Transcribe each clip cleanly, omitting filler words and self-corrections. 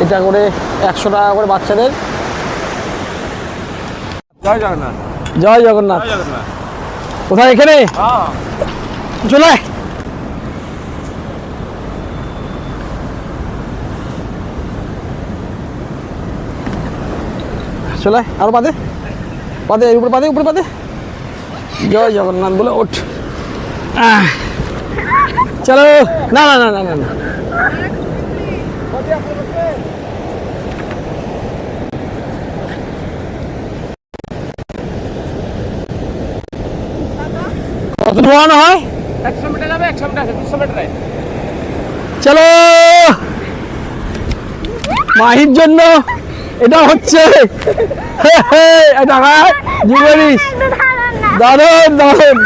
এটা করে 100 টাকা করে বাচ্চাদের। জয় জগন্নাথ। জয় জগন্নাথ। জয় জগন্নাথ। কোথায়? এখানে চলে আয়। চলে আয়, আরো পাদে পাদে, উপরে পাদে, উপরে পাদে। জয় জগন্নাথ বলে ওঠ। চলো। না না না না না না, কত ঢোয়ানো হয়? 100 মিটার যাবে, 100 মিটার, 200 মিটার। চলো। মাহির জন্য এটা হচ্ছে জীবনীশ। দারুণ দারুণ।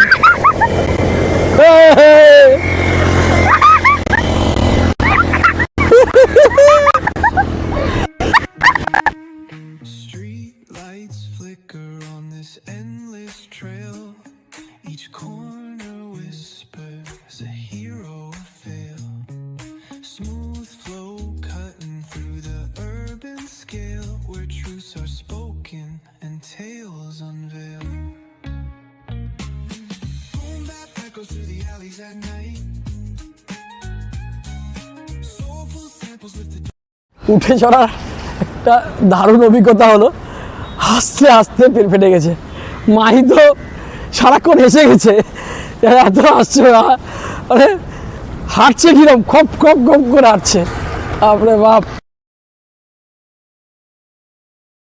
Street lights flicker on this endless trail. Each corner whispers a hero fail. Smooth flow cutting through the urban scale, where truths are spoken and tales unveil. Boom bap echoes through the alleys at night. Soulful samples with the উঠে চড়ার একটা দারুণ অভিজ্ঞতা হলো। হাসতে হাসতে পেট ফেটে গেছে। মাহি তো সারাক্ষণ এসে গেছে, এত হাসছে, মানে হাঁটছে কিরম খপ খপ খপ করে হাঁটছে। বাপরে বাপ।